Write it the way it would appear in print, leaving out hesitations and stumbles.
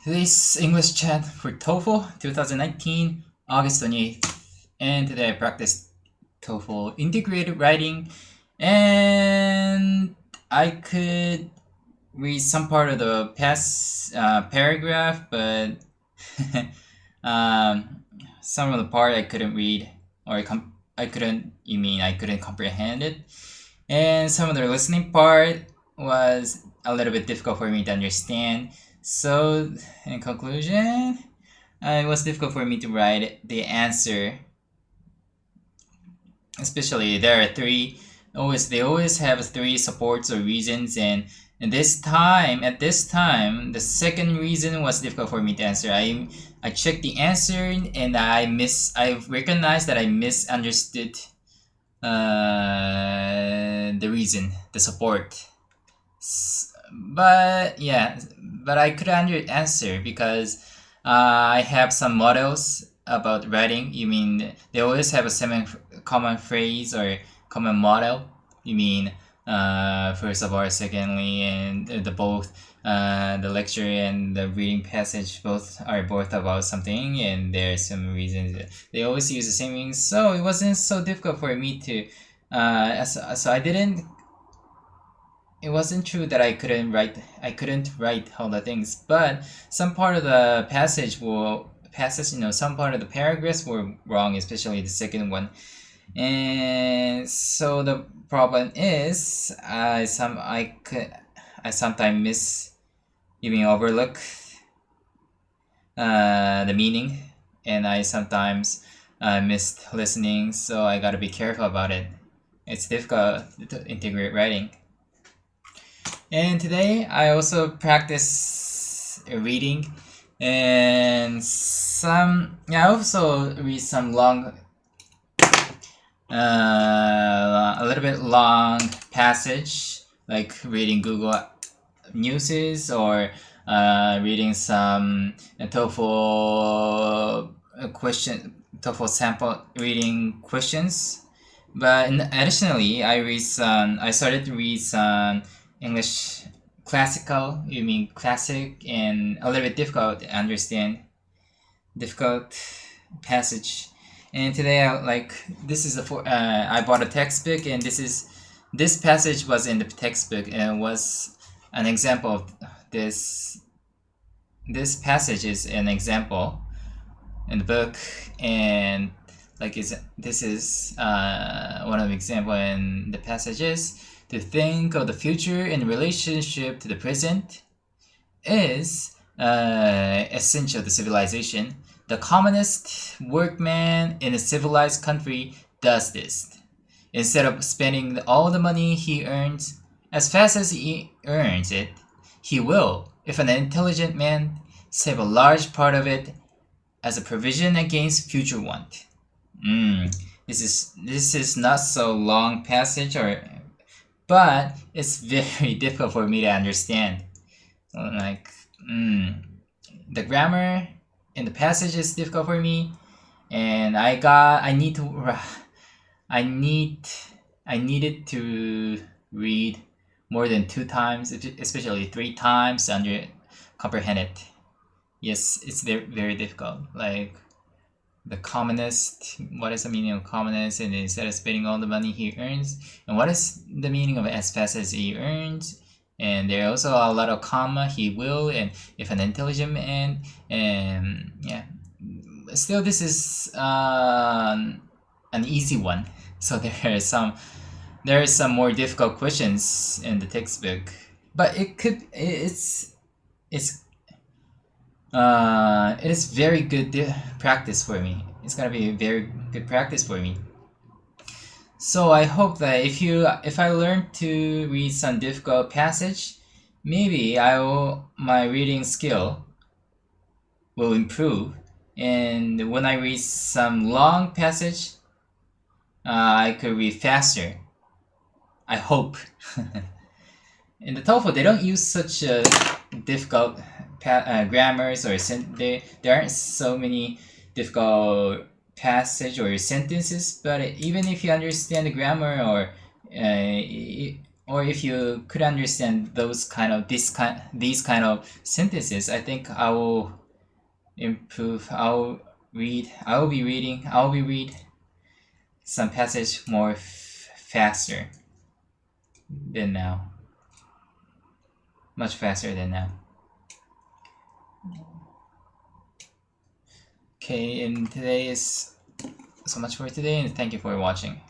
Today's English chat for TOEFL 2019, August 28th. And today I practiced TOEFL integrated writing. And I could read some part of the past paragraph, but some of the part I couldn't read, or I couldn't comprehend it. And some of the listening part was a little bit difficult for me to understand. So, in conclusion, it was difficult for me to write the answer. Especially there are they always have three supports or reasons, and at this time, the second reason was difficult for me to answer. I checked the answer and I recognized that I misunderstood the reason, the support. But I could answer because I have some models about writing. You mean they always have a common phrase or common model? You mean first of all, secondly, and the lecture and the reading passage both about something, and there's some reasons they always use the same things. So it wasn't so difficult for me to. So I didn't. It wasn't true that I couldn't write all the things, but some part of the some part of the paragraphs were wrong, especially the second one. And so the problem is I sometimes overlook the meaning, and I sometimes missed listening, so I gotta be careful about it. It's difficult to integrate writing. And today I also practice reading, and I also read some long, a little bit long passage, like reading Google Newses or reading some TOEFL sample reading questions. But additionally, I started to read some English classical, classic, and a little bit difficult to understand, difficult passage. And today I bought a textbook, and this passage was in the textbook, and it was an example of this passage is an example in the book, and this is one of the example in the passages. To think of the future in relationship to the present is essential to civilization. The commonest workman in a civilized country does this. Instead of spending all the money he earns as fast as he earns it, he will, if an intelligent man, save a large part of it as a provision against future want. This is not so long passage, but it's very difficult for me to understand. The grammar in the passage is difficult for me, and I needed to read more than 2 times, especially 3 times to comprehend it. Yes, it's very, very difficult. Like the commonest, what is the meaning of commonest? And instead of spending all the money he earns, and what is the meaning of as fast as he earns? And there are also a lot of comma, he will, and if an intelligent man, and still this is an easy one. So there are some more difficult questions in the textbook, but it is very good practice for me. It's gonna be a very good practice for me. So I hope that if I learn to read some difficult passage, maybe my reading skill will improve, and when I read some long passage, I could read faster. I hope. In the TOEFL, they don't use such a difficult grammars, or there aren't so many difficult passage or sentences, but even if you understand the grammar, or or if you could understand these kind of sentences, I think I will improve. I'll be read some passage more faster than now. Much faster than now. Okay, and today is so much for today, and thank you for watching.